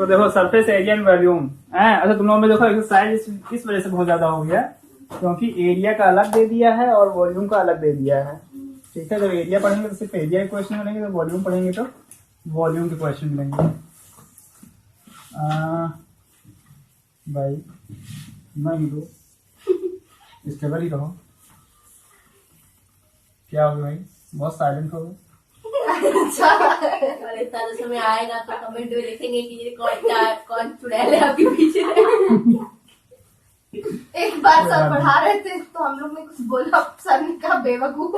तो देखो surface area and volume है। अच्छा तुम लोगों में देखो एक्सरसाइज इस वजह से बहुत ज्यादा हो गया क्योंकि एरिया का अलग दे दिया है और वॉल्यूम का अलग दे दिया है। ठीक है, जब एरिया पढ़ेंगे तो सिर्फ एरिया के क्वेश्चन मिलेंगे, जब वॉल्यूम पढ़ेंगे तो वॉल्यूम के क्वेश्चन मिलेंगे। भाई नहीं दो स्टेबल ही रहो। क्या हो गया भाई, बहुत साइलेंट हो गए। अच्छा इतना समय आएगा तो कमेंट में लिखेंगे कि ये कौन चुड़ैल है आपके पीछे। एक बार सर पढ़ा रहे थे तो हम लोग ने कुछ बोला, सर ने कहा बेवकूफ,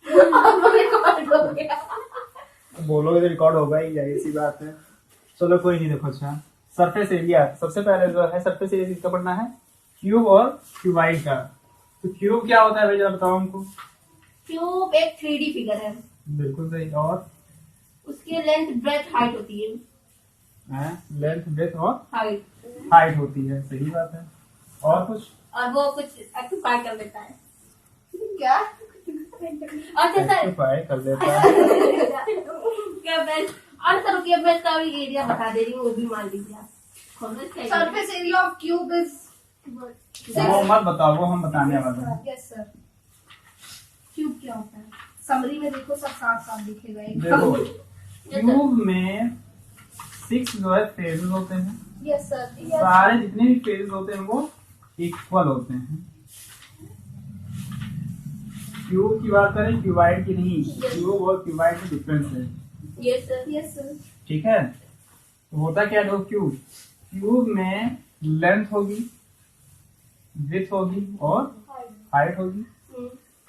हम लोग रिकॉर्ड हो गया। बोलोगे तो रिकॉर्ड होगा ही, जाहिर सी बात है। चलो कोई नहीं। देखो अच्छा सरफेस एरिया सबसे पहले जो है सरफेस एरिया किसका पढ़ना है, क्यूब और क्यूबाइड का। तो क्यूब क्या होता है भाई, जरा बताओ हमको। क्यूब एक 3D फिगर है। बिल्कुल सही। और उसकी लेंथ ब्रेथ हाइट होती है। लेंथ ब्रेथ और हाइट हाइट होती है, सही बात है। और कुछ, और वो कुछ ऑक्यूपाई कर देता है क्या। अच्छा सर ऑक्यूपाई कर देता है। क्या बेस्ट। और सर क्या बेस्ट का भी एरिया बता दे रही हूँ, वो भी मान लीजिए आप। Surface area of cube is वो मत बताओ, वो हम बताने वाले हैं। Yes sir. क्यूब क्या होता है समरी में देखो, सब साफ साफ दिखेगा। देखो क्यूब में 6 जो है फेजेस होते हैं। Yes sir. सारे जितने भी फेजेस होते हैं वो इक्वल होते हैं। क्यूब की बात करें, क्यूबाइड की नहीं। क्यूब और क्यूबाइड में डिफरेंस है। Yes sir. Yes sir. ठीक है, तो होता क्या है क्यूब, क्यूब में लेंथ होगी, विड्थ होगी और हाइट होगी।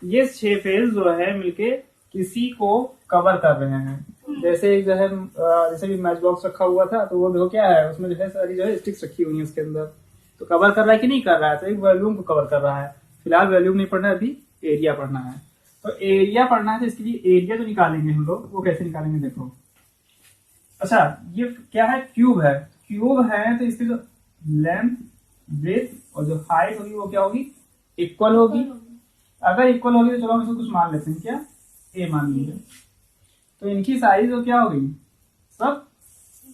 ये 6 फेज जो है मिलके किसी को कवर कर रहे हैं। जैसे जो है जैसे भी मैच बॉक्स रखा हुआ था तो वो देखो क्या है, उसमें जो है सारी जो है स्टिक्स रखी हुई है उसके अंदर, तो कवर कर रहा है कि नहीं कर रहा है, तो एक वॉल्यूम को कवर कर रहा है। फिलहाल वॉल्यूम नहीं पढ़ना है, अभी एरिया पढ़ना है। तो एरिया पढ़ना है तो इसके लिए एरिया जो निकालेंगे हम लोग, वो कैसे निकालेंगे देखो। अच्छा ये क्या है, क्यूब है। क्यूब है तो इसकी जो लेंथ ब्रेथ और जो हाइट होगी वो क्या होगी, इक्वल होगी। अगर इक्वल होगी तो चलो हम इसको कुछ मान लेते हैं, क्या ए मान लीजिए। तो इनकी साइज जो क्या हो गई, सब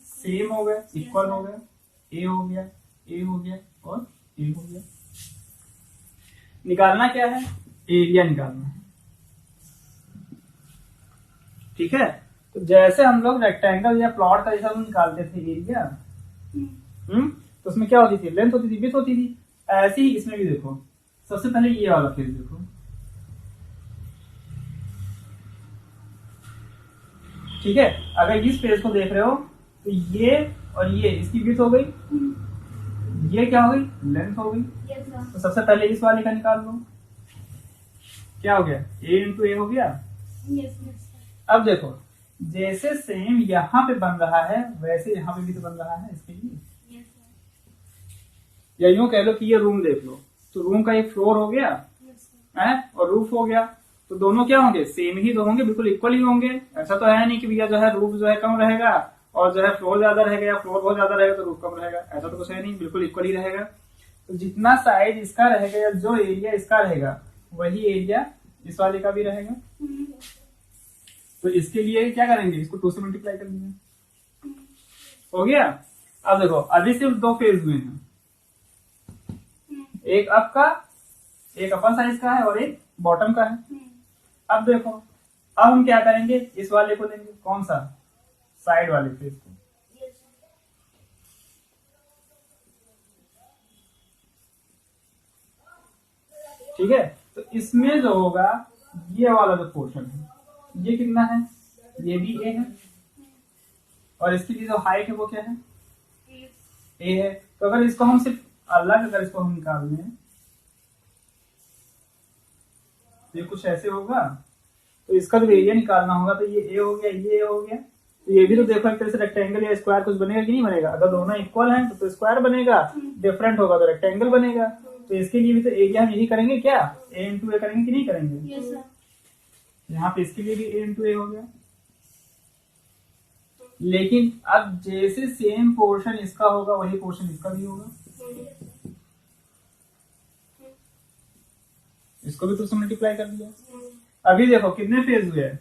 सेम हो गए, इक्वल हो गया। ए हो गया, ए हो गया और ए हो गया। निकालना क्या है, एरिया निकालना है। ठीक है, तो जैसे हम लोग रेक्टेंगल या प्लॉट का जैसा हम निकालते थे एरिया, तो उसमें क्या होती थी, लेंथ होती थी, विड्थ होती थी। ऐसे ही इसमें भी देखो, सबसे पहले ये वाला फेज देखो। ठीक है, अगर इस फेज को देख रहे हो तो ये और ये इसकी विड्थ हो गई, ये क्या हो गई, लेंथ हो गई। तो सबसे पहले इस वाले का निकाल लो, क्या हो गया, a इंटू ए हो गया। अब देखो जैसे सेम यहाँ पे बन रहा है वैसे यहाँ पे भी तो बन रहा है इसके लिए। या यूं कह लो कि ये रूम देख लो, तो रूम का एक फ्लोर हो गया है और रूफ हो गया, तो दोनों क्या होंगे, सेम ही तो होंगे, बिल्कुल इक्वल ही होंगे। ऐसा तो है नहीं कि भैया जो है रूफ जो है कम रहेगा और जो है फ्लोर ज्यादा रहेगा, या फ्लोर बहुत ज्यादा रहेगा तो रूफ कम रहेगा। ऐसा तो कुछ है नहीं, बिल्कुल इक्वल ही रहेगा। तो जितना साइज इसका रहेगा या जो एरिया इसका रहेगा वही एरिया इस वाले का भी रहेगा। तो इसके लिए क्या करेंगे, इसको 2 से मल्टीप्लाई कर देंगे, हो गया। अब देखो अभी सिर्फ 2 फेज हुए हैं, एक अप का, एक अपर साइज का है और एक बॉटम का है। अब देखो अब हम क्या करेंगे, इस वाले को लेंगे, कौन सा, साइड वाले फेज को। ठीक है, तो इसमें जो होगा ये वाला जो पोर्शन है ये कितना है, ये भी ए है और इसके लिए जो हाइट है वो क्या है, ए है। तो अगर इसको हम सिर्फ अलग, अगर इसको हम निकाल लें तो ये कुछ ऐसे होगा। तो इसका जो एरिया निकालना होगा तो ये ए हो गया, ये ए हो गया। तो ये भी तो देखो एक तरह से रेक्टेंगल या स्क्वायर कुछ बनेगा कि नहीं बनेगा। अगर दोनों इक्वल हैं तो स्क्वायर बनेगा, डिफरेंट होगा तो रेक्टेंगल बनेगा। तो इसके लिए भी तो एरिया हम यही करेंगे, क्या ए इंटू ए करेंगे कि नहीं करेंगे। yes, यहाँ पे इसके लिए भी ए इंटू ए हो गया। लेकिन अब जैसे सेम पोर्शन इसका होगा वही पोर्शन इसका भी होगा। इसको भी तो से मल्टीप्लाई कर दिया। अभी देखो कितने फेज हुए हैं,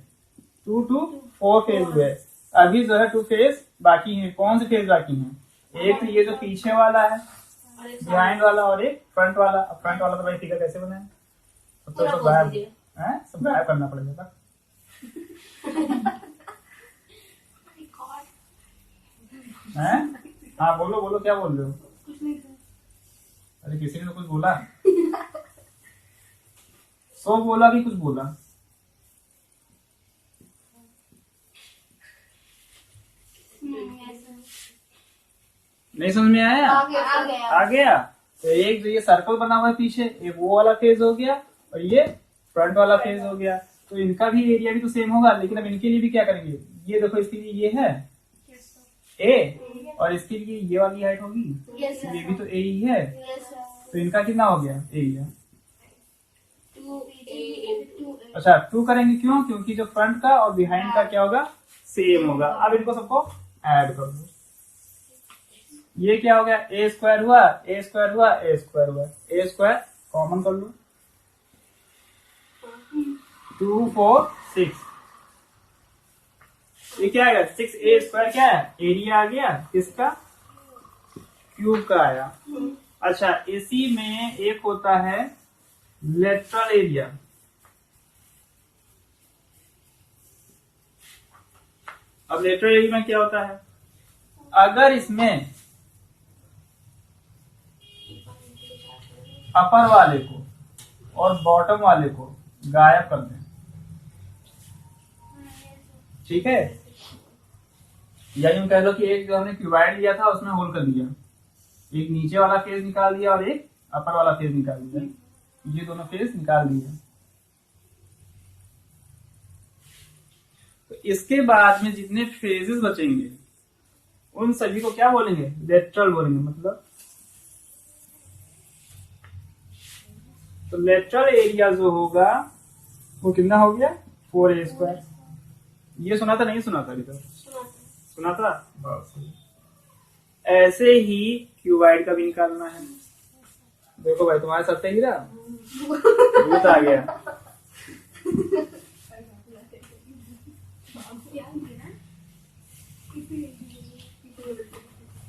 2 to 4 फेज हुए हैं। अभी जो है 2 फेज बाकी हैं। कौन से फेज बाकी हैं, एक तो ये जो पीछे वाला है और एक बिहाइंड वाला, और एक फ्रंट वाला। अब फ्रंट वाला तो भाई फिगर कैसे बनाए? तो पूरा सब पोज गायब दीजिए। है, सब गायब करना पड़ेगा। हैं? हाँ बोलो बोलो, क्या बोल रहे हो? कुछ नहीं था। अरे किसी ने तो कुछ बोला। सो बोला कि कुछ बोला? नहीं समझ में आया? आ गया। आ गया। तो एक जो ये सर्कल बना हुआ है पीछे, एक वो वाला फेज हो गया और ये फ्रंट वाला फेज हो गया। तो इनका भी एरिया भी तो सेम होगा, लेकिन अब इनके लिए भी क्या करेंगे? ये देखो, इसके लिए ये है ए, और इसके लिए ये वाली हाइट होगी, ये भी तो ए ही है। तो इनका कितना हो गया एरिया? अच्छा 2 करेंगे, क्यों? क्योंकि जो फ्रंट का और बिहाइंड का क्या होगा? सेम होगा। अब इनको सबको ऐड कर दो। ये क्या हो गया? ए स्क्वायर हुआ, ए स्क्वायर हुआ, ए स्क्वायर हुआ, ए स्क्वायर कॉमन कर लो। 2 4 6, ये क्या आएगा? 6 ए स्क्वायर क्या है? एरिया आ गया किसका? क्यूब का आया। अच्छा इसी में एक होता है लेटरल एरिया। अब लेटरल एरिया में क्या होता है? अगर इसमें अपर वाले को और बॉटम वाले को गायब कर दें, ठीक है? या यूं कह लो कि एक जो हमने क्यूबाइड लिया था उसमें होल कर दिया, एक नीचे वाला फेज निकाल दिया और एक अपर वाला फेज निकाल दिया, ये दोनों फेज निकाल दिए। तो इसके बाद में जितने फेजेस बचेंगे उन सभी को क्या बोलेंगे? लेटरल बोलेंगे। मतलब तो लेटरल एरिया जो होगा वो कितना हो गया? 4a square. ये सुना था नहीं सुना था? अभी तक सुना था। बस ऐसे ही क्यूबाइड का भी निकालना है। देखो भाई तुम्हारे सर से गिरा, भूत आ गया।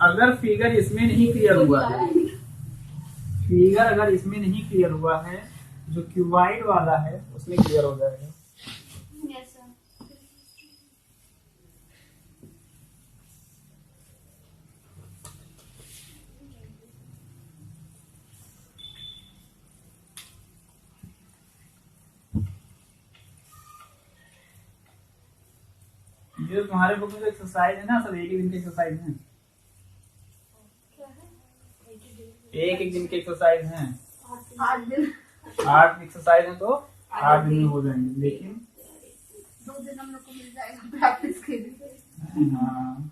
अगर फिगर इसमें नहीं क्लियर हुआ है, फिगर अगर इसमें नहीं क्लियर हुआ है, जो क्यूबाइड वाला है उसमें क्लियर हो जाएगा। ये जो तुम्हारे बुक में जो एक्सरसाइज है ना, सब एक ही दिन की एक्सरसाइज है। एक एक दिन की एक्सरसाइज है। 8 एक्सरसाइज है तो 8 दिन में हो जाएंगे, लेकिन 2 दिन हम लोग को मिल जाएगा प्रैक्टिस के लिए। हाँ,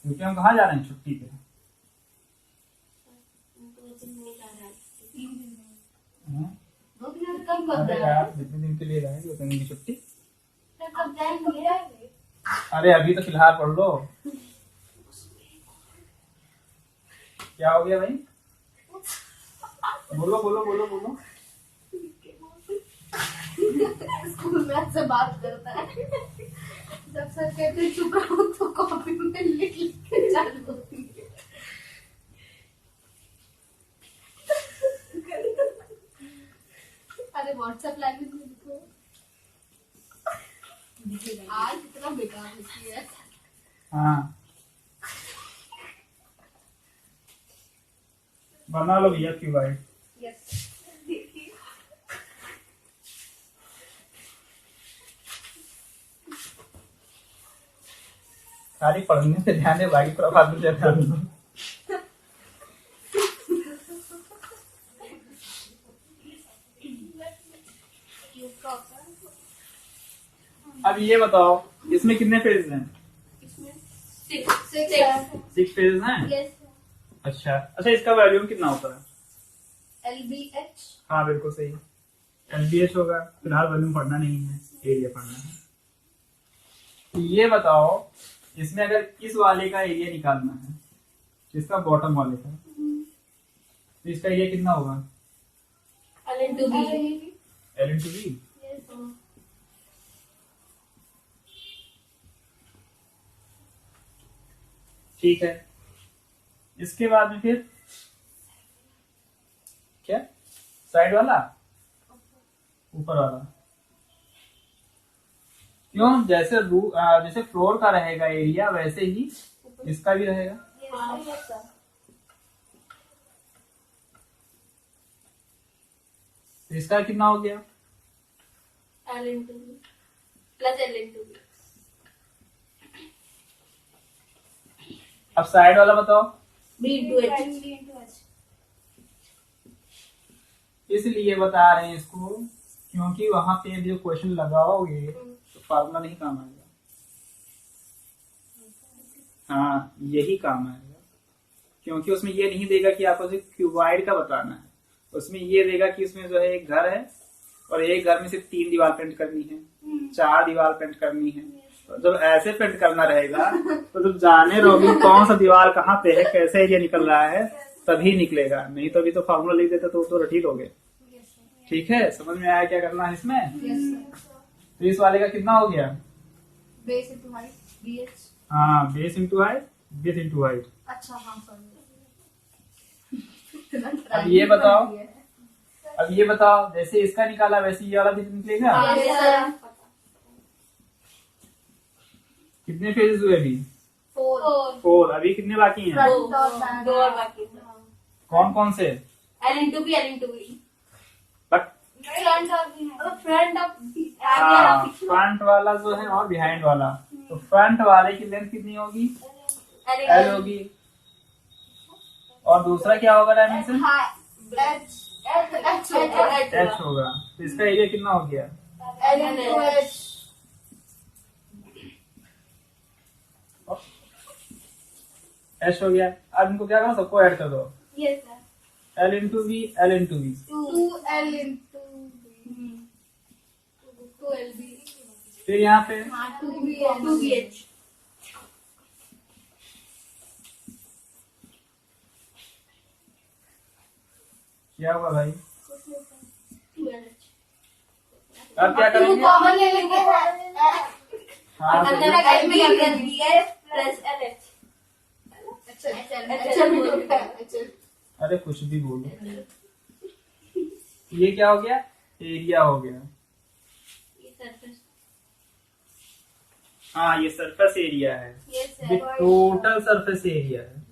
क्योंकि हम कहाँ जा रहे हैं? छुट्टी पे। 2 दिन नहीं जा रहा है, 3 दिन में। हाँ? 2 दिन कम कर अरे रहा यार है। जितने दिन के लिए जाएंगे उतने दिन की छुट्टी। कब जाएंगे? अरे अभी तो फिलहाल पढ़ लो। क्या हो गया भाई? बोलो बोलो बोलो बोलो। स्कूल में ऐसे बात करता है, जब सर कहते हैं चुप रहो तो कॉपी में लिख लिख के चालू होती है। अरे व्हाट्सएप लैंग्वेज में लिखो। आज इतना बेकार होती है। हाँ बना लो भैया क्यूबाइड। यस खाली पढ़ने से ध्यान है, बाकी पूरा फालतू से ध्यान दो। अब ये बताओ इसमें कितने फेज हैं? इसमें 6 फेज हैं। यस अच्छा अच्छा, इसका वैल्यूम कितना होता है? LBH। हाँ बिल्कुल सही, LBH होगा। फिलहाल वॉल्यूम पढ़ना नहीं है, एरिया पढ़ना है। तो ये बताओ इसमें अगर इस वाले का एरिया निकालना है, इसका बॉटम वाले का, तो इसका एरिया कितना होगा? L into B। L into B। ठीक है, इसके बाद में फिर क्या, साइड वाला, ऊपर वाला, क्यों, जैसे जैसे फ्लोर का रहेगा एरिया वैसे ही इसका भी रहेगा। तो इसका कितना हो गया, L into B plus L into B। अब साइड वाला बताओ। B into H। इसलिए बता रहे हैं इसको क्योंकि वहां पे जो क्वेश्चन लगाओगे तो फार्मूला नहीं काम आएगा। हाँ, यही काम आएगा, क्योंकि उसमें ये नहीं देगा कि आपको सिर्फ क्यूबॉइड का बताना है, उसमें ये देगा कि उसमें जो है एक घर है और एक घर में सिर्फ 3 दीवार पेंट करनी है, 4 दीवार पेंट करनी है। तो जब ऐसे पेंट करना रहेगा तो जब जाने रहोगे कौन सा दीवार कहाँ पे है, कैसे एरिया निकल रहा है, तभी निकलेगा, नहीं तो अभी तो फार्मूला लिख देता तो रटी लोगे। ठीक है, समझ में आया क्या करना है इसमें। तो इस वाले का कितना हो गया, बेस into height BH। हाँ, base into height, base into height. अच्छा हाँ सॉरी। अब ये बताओ जैसे इसका निकाला वैसे ये वाला भी निकलेगा। कितने फेजेस हुए अभी, 4। अभी कितने बाकी हैं, 2 और बाकी। कौन कौन से, L into B L into B। But front वाला जो है और बिहाइंड वाला, तो फ्रंट वाले की लेंथ कितनी होगी, L होगी, और दूसरा क्या होगा डायमेंशन, H होगा। तो इसका एरिया कितना हो गया, H हो गया। अब इनको क्या करो, सबको ऐड कर दो, L into B, L into B, 2L into B 2LB। फिर यहाँ पे 2BH। क्या हुआ भाई, 2LH। अब क्या करेंगे, कॉमन ले लेंगे। हाँ तो अंदर का में कर दिया प्लस LH। अच्छा अरे कुछ भी बोलो, ये क्या हो गया, एरिया हो गया। हाँ, ये सरफेस एरिया है, ये टोटल सरफेस एरिया है।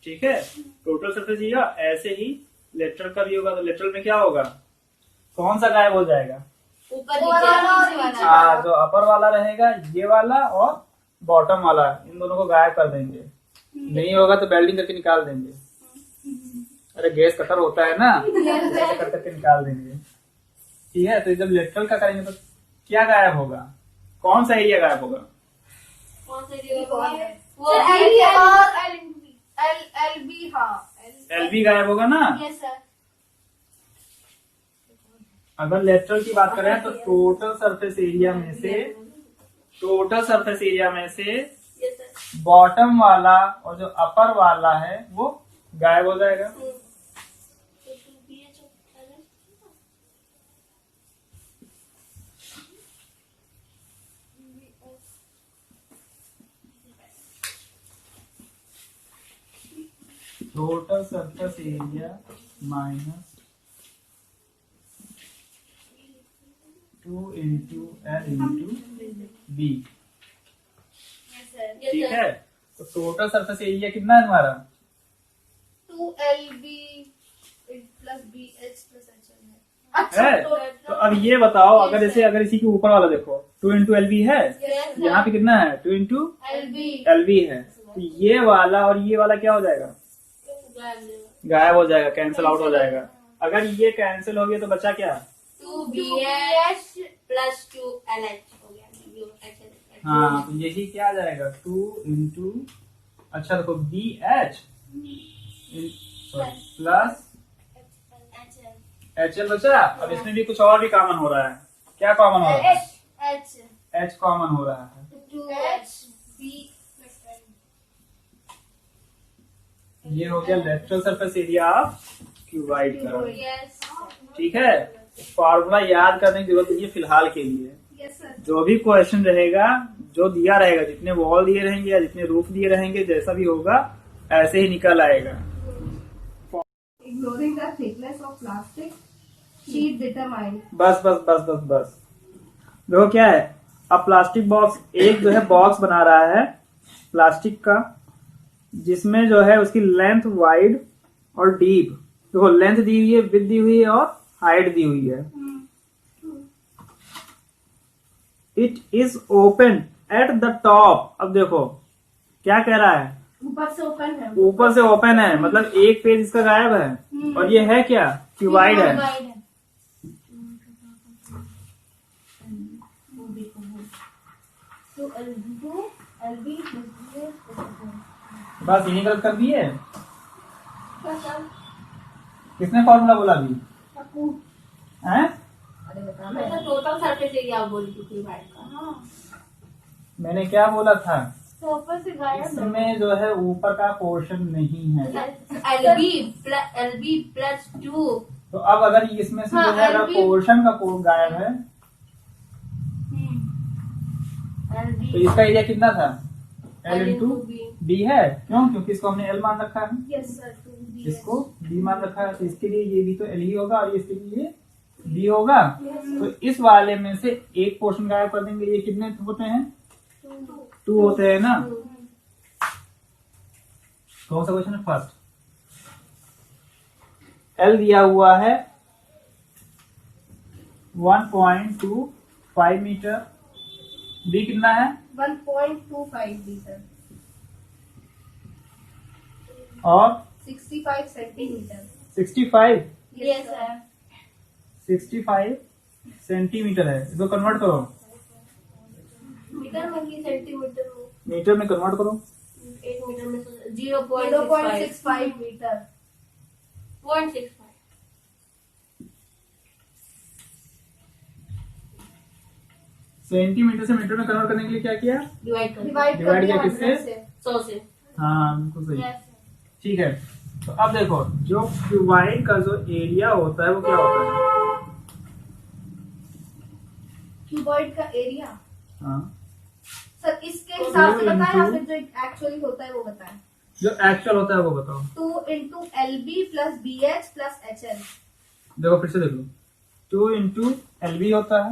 ठीक है, टोटल सरफेस एरिया। ऐसे ही लेटरल का भी होगा, तो लेटरल में क्या होगा, कौन सा गायब हो जाएगा, हाँ, जो अपर वाला रहेगा ये वाला और बॉटम वाला, इन दोनों को गायब कर देंगे। नहीं होगा तो वेल्डिंग करके निकाल देंगे। अरे गैस कटर होता है ना, ऐसे कर करके निकाल देंगे। ठीक है, तो जब लेटरल का करेंगे तो क्या गायब होगा, कौन सा एरिया गायब होगा, LB गायब होगा ना। अगर लेटरल की बात करें तो टोटल सरफेस एरिया में से बॉटम वाला और जो अपर वाला है वो गायब हो जाएगा। Total surface area minus 2 into L into B। ठीक है, तो टोटल सरफेस एरिया कितना है तुम्हारा, 2LB plus BH plus HL है। तो अब ये बताओ, अगर इसी के ऊपर वाला देखो 2 into LB है, यहाँ पे कितना है 2 into LB है, तो ये वाला और ये वाला क्या हो जाएगा, गायब हो जाएगा, कैंसिल आउट हो जाएगा। अगर ये कैंसिल हो गया तो बचा क्या, 2BH plus 2LH हो गया। हाँ, तो यही क्या आ जाएगा 2 into, अच्छा देखो BH प्लस HL बचा। अब इसमें भी कुछ और भी कॉमन हो रहा है, क्या कॉमन हो रहा है, H कॉमन हो रहा है। 2HB ये हो गया lateral surface area of cuboid का। ठीक है, फॉर्मूला याद करने की जरूरत नहीं है फिलहाल के लिए, यस सर। जो भी क्वेश्चन रहेगा, जो दिया रहेगा, जितने वॉल दिए रहेंगे या जितने रूफ दिए रहेंगे, जैसा भी होगा ऐसे ही निकल आएगा। Ignoring the thickness of plastic sheet determined. बस बस बस बस बस। देखो क्या है, अब प्लास्टिक बॉक्स, एक जो है बॉक्स बना रहा है प्लास्टिक का, जिसमें जो है उसकी लेंथ वाइड और डीप, देखो लेंथ दी हुई है, विड्थ दी हुई है और हाइट दी हुई है। It is open at the top. अब देखो क्या कह रहा है, ऊपर से ओपन है। ऊपर से ओपन है, मतलब एक पेज इसका गायब है, और ये है क्या कि वाइड है। तो LB बस यही गलत कर दिए। किसने फॉर्मूला बोला अभी? हैं? अरे बता, मैं तो टोटल सरफेस एरिया बोल चुकी वाइड का। हाँ, मैंने क्या बोला था, तो ऊपर से गायब इसमें जो है ऊपर का पोर्शन नहीं है। LB plus 2। तो अब अगर इसमें से जो है अगर LB पोर्शन का कोड गायब है, तो इसका एरिया कितना था? L इंटू B है। क्यों? क्योंकि इसको हमने L मान रखा है, यस सर, 2B इसको B मान रखा है, तो इसके लिए ये भी तो L ही होगा और इसके लिए ये B होगा। तो इस वाले में से एक पोर्शन गायब कर देंगे। ये कितने होते हैं? 2 होते हैं ना। कौन सा क्वेश्चन है? फर्स्ट। L दिया हुआ है 1.25 मीटर, B कितना है? 1.25 मीटर और 65 सेंटीमीटर। 65 yes sir. 65 सेंटीमीटर है। इसको कन्वर्ट करो मीटर में की सेंटीमीटर में? मीटर में कन्वर्ट करो। 1 मीटर में 0.65 मीटर। 0.65 सेंटीमीटर से मीटर में कन्वर्ट करने के लिए क्या किया? डिवाइड Divide किया किससे? 100 से। हाँ बिल्कुल सही। यस ठीक है, तो अब देखो जो क्यूबाइड का जो एरिया होता है वो क्या होता है? क्यूबॉइड का एरिया हाँ, सर इसके हिसाब से बताएं या फिर जो एक्चुअली होता है वो बताएं? जो एक्चुअल होता है वो बताओ। 2 into LB plus BH plus HL। देखो फिर से देख लो, 2 इंटू LB होता है,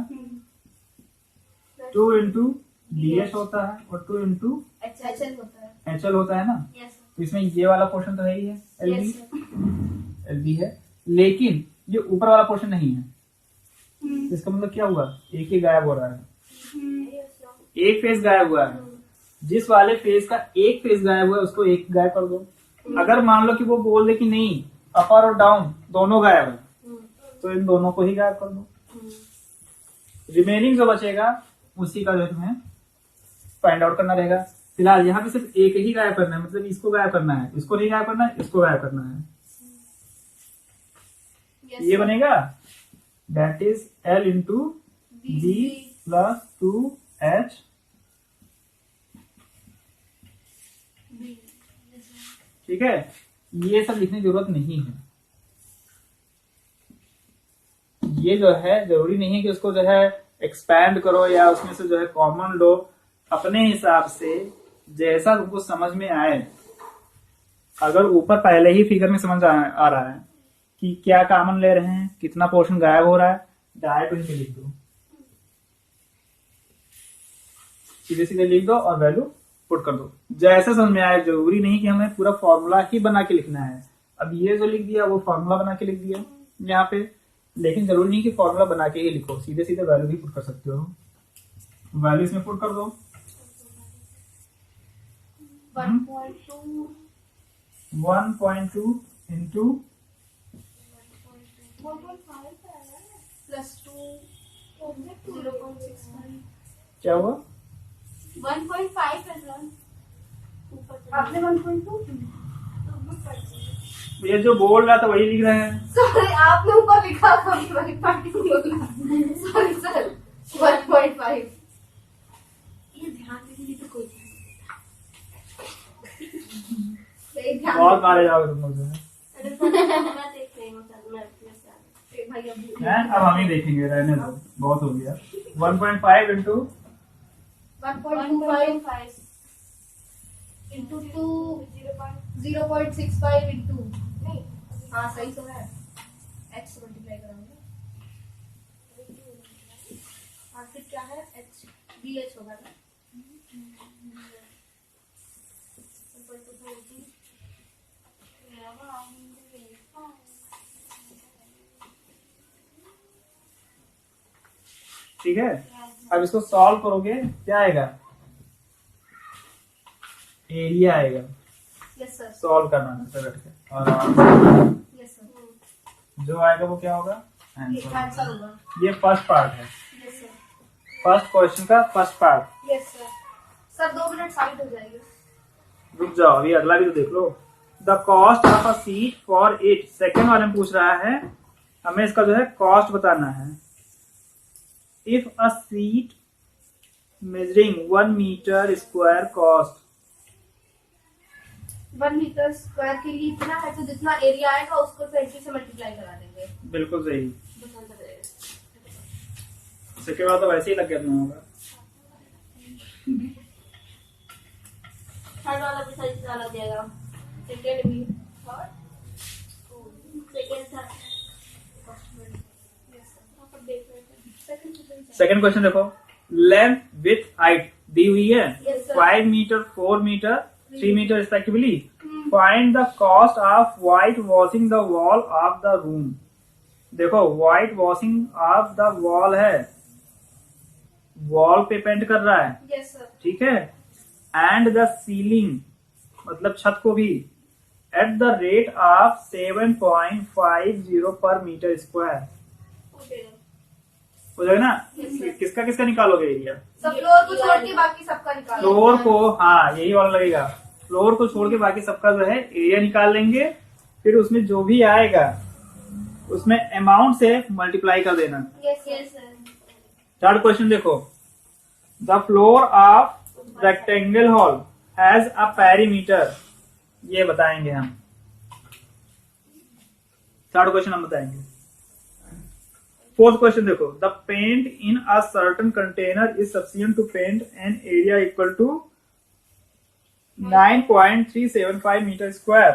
2 इंटू BH होता है और 2 इंटू HL होता है। HL होता है ना। यस तो इसमें ये वाला पोर्शन तो है ही है, LB है, लेकिन ये ऊपर वाला पोर्शन नहीं है। तो इसका मतलब क्या हुआ? एक ही गायब हो रहा है, एक फेस गायब हुआ है। जिस वाले फेस का एक फेस गायब हुआ है उसको एक गायब कर दो। अगर मान लो कि वो बोल दे कि नहीं अपर और डाउन दोनों गायब है, तो इन दोनों को ही गायब कर दो। रिमेनिंग जो बचेगा उसी का जो तुम्हें फाइंड आउट करना रहेगा। फिलहाल यहाँ पे सिर्फ एक ही गायब करना है, मतलब इसको गायब करना है, इसको नहीं गायब करना है, इसको गायब करना है। ये बनेगा that is L into B plus 2H। ठीक है, ये सब लिखने की जरूरत नहीं है। ये जो है जरूरी नहीं है कि उसको जो है एक्सपैंड करो या उसमें से जो है कॉमन लो। अपने हिसाब से जैसा तुमको समझ में आए। अगर ऊपर पहले ही फिगर में समझ आ रहा है कि क्या कॉमन ले रहे हैं, कितना पोर्शन गायब हो रहा है, डायरेक्ट वहीं पे लिख दो, सीधे सीधे लिख दो और वैल्यू पुट कर दो। जैसे समझ में आए, जरूरी नहीं कि हमें पूरा फॉर्मूला ही बना के लिखना है। अब ये जो लिख दिया वो फॉर्मूला बना के लिख दिया यहाँ पे, लेकिन जरूरी नहीं कि फॉर्मूला बना के ही लिखो, सीधे सीधे वैल्यू भी पुट कर सकते हो। वैल्यू इसमें पुट कर दो। 1.2 इंटू प्लस 2 0.65। क्या हुआ? 1.5 है सर। आपने 1.2 ये जो बोल रहा था वही लिख रहे हैं। सॉरी, आपने ऊपर लिखा था 1.5। Sorry sir, 1.5। ये ध्यान दीजिए तो कोई बहुत मारे जाओगे तुम लोग। मैं देख रही हूँ सर, मैं भैया हैं, अब हम ही देखेंगे, रहने दो, बहुत हो गया। 1.5 इंटू 1.25 इंटू 2 0.65 इंटू नहीं, हाँ सही तो है, x मल्टीप्लाई करोगे, हाँ फिर क्या है h bh होगा ना, 1.25 ठीक है। अब इसको सॉल्व करोगे क्या आएगा, एरिया आएगा। यस सर, सॉल्व करना है बैठ के, और यस सर, जो आएगा वो क्या होगा, ये आंसर। आंसर होगा। ये फर्स्ट पार्ट है, यस सर, फर्स्ट क्वेश्चन का first part. Yes sir. Sir 2 minute side हो जाएगी। रुक जाओ, अभी अगला भी तो देख लो। The cost of a seat for it, second वाले में पूछ रहा है, हमें इसका जो है कॉस्ट बताना है। If a sheet measuring 1 metre square cost, 1 metre square के लिए इतना है, तो जितना एरिया आएगा उसको 20 से मल्टीप्लाई करा देंगे। बिल्कुल सही। बता दे। इसके बाद तो वैसे ही लग गया होगा। थर्ड वाला भी सही डाला जाएगा, सेकंड भी, और सेकंड था। सेकंड क्वेश्चन देखो, लेंथ विथ हाइट दी हुई है, Yes, sir. 5 metre 4 metre 3 metre respectively. Find the cost of white washing the wall of the room. देखो white washing of the wall है, वॉल पे पेंट कर रहा है, यस सर, ठीक है। एंड द सीलिंग मतलब छत को भी, एट द रेट ऑफ 7.50 पर मीटर स्क्वायर। हो जाएगा ना। Yes, sir. किसका किसका निकालोगे एरिया, सब फ्लोर को छोड़ के बाकी सबका निकालो। फ्लोर को, हाँ यही वाला लगेगा, फ्लोर को छोड़ के बाकी सबका जो है एरिया निकाल लेंगे, फिर उसमें जो भी आएगा उसमें अमाउंट से मल्टीप्लाई कर देना। Yes yes sir. Third question देखो, the floor of rectangle hall has a perimeter, ये बताएंगे हम। थर्ड क्वेश्चन हम बताएंगे। फोर्थ क्वेश्चन देखो, the paint in a certain container is sufficient to paint an area equal to 9.375 metre square.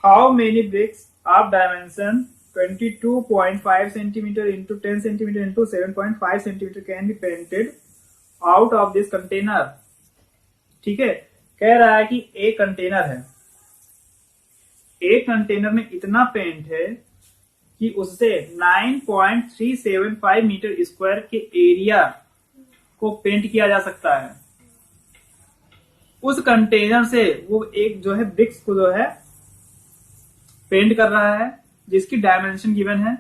How many bricks of dimension 22.5 centimetre into 10 centimetre into 7.5 centimetre can be painted out of this container. ठीक है, कह रहा है कि एक container है, एक container में इतना पेंट है कि उससे 9.375 मीटर स्क्वायर के एरिया को पेंट किया जा सकता है। उस कंटेनर से वो एक जो है ब्रिक्स को जो है पेंट कर रहा है, जिसकी डायमेंशन गिवन है।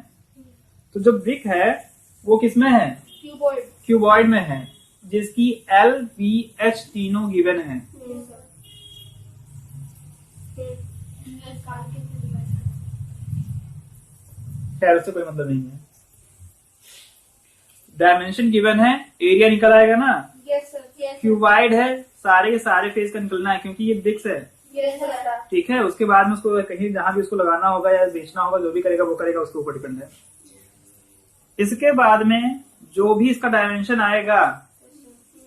तो जो ब्रिक है वो किसमें है, क्यूबॉइड। क्यूबॉइड में है, जिसकी L, V, H तीनों गिवन है। खैर उससे कोई मतलब नहीं है, डायमेंशन गिवन है, एरिया निकल आएगा ना। यस सर, यस क्यूबॉइड है, सारे के सारे फेस का निकलना है क्योंकि ये ब्रिक्स है। Yes sir. ठीक है, उसके बाद में उसको कहीं जहां भी उसको लगाना होगा या बेचना होगा, जो भी करेगा वो करेगा, उसके ऊपर डिपेंड है। इसके बाद में जो भी इसका डायमेंशन आएगा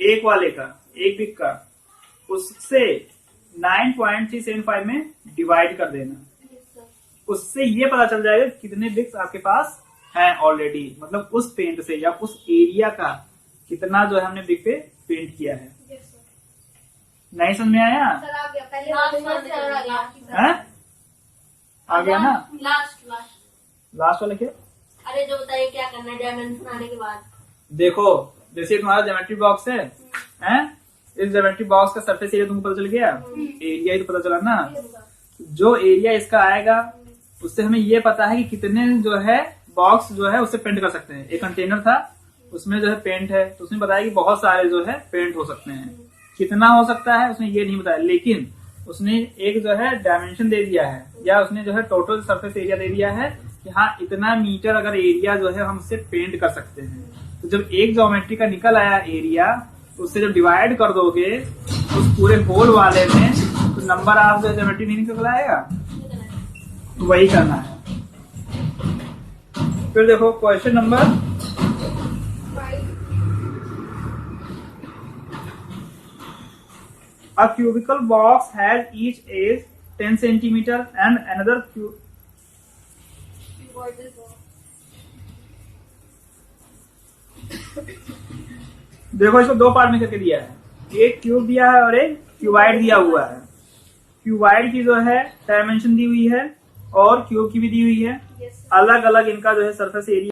एक वाले का, एक ब्रिक का, उससे 9.375 में डिवाइड कर देना। उससे ये पता चल जाएगा कितने ब्रिक्स आपके पास हैं ऑलरेडी, मतलब उस पेंट से या उस एरिया का कितना जो है हमने ब्रिक पे पेंट किया है। नहीं समझ में आया? सर आ गया, पहले आ गया। हैं? आ गया ना। लास्ट लास्ट वाला क्या? अरे जो बताइए क्या करना है डायमेंशन आने के बाद। देखो जैसे तुम्हारा ज्योमेट्री बॉक्स है, हैं? इस ज्योमेट्री बॉक्स का सरफेस एरिया तुमको पता चल गया, एरिया ही तो पता चला ना। जो एरिया इसका आएगा उससे हमें ये पता है कि कितने जो है बॉक्स जो है उससे पेंट कर सकते हैं। एक कंटेनर था, उसमें जो है पेंट है, तो उसने बताया कि बहुत सारे जो है पेंट हो सकते हैं। कितना हो सकता है उसने ये नहीं बताया, लेकिन उसने एक जो है डायमेंशन दे दिया है, या उसने जो है टोटल सरफेस एरिया दे दिया है कि हाँ इतना मीटर अगर एरिया जो है हम उससे पेंट कर सकते हैं। तो जब एक ज्योमेट्री का निकल आया एरिया, उससे जब डिवाइड कर दोगे उस पूरे होल वाले में, तो नंबर ऑफ जो ज्योमेट्री नहीं निकल आएगा। तो वही करना है, फिर देखो question number 5 A cubical box has each edge 10 centimeter and another what is that? देखो इसको दो पार्ट में करके दिया है, एक क्यूब दिया है और एक क्यूबाइड दिया हुआ है। क्यूबाइड की जो है डायमेंशन दी हुई है और क्यूब की भी दी हुई है। Yes, sir. अलग अलग इनका जो है सरफेस एरिया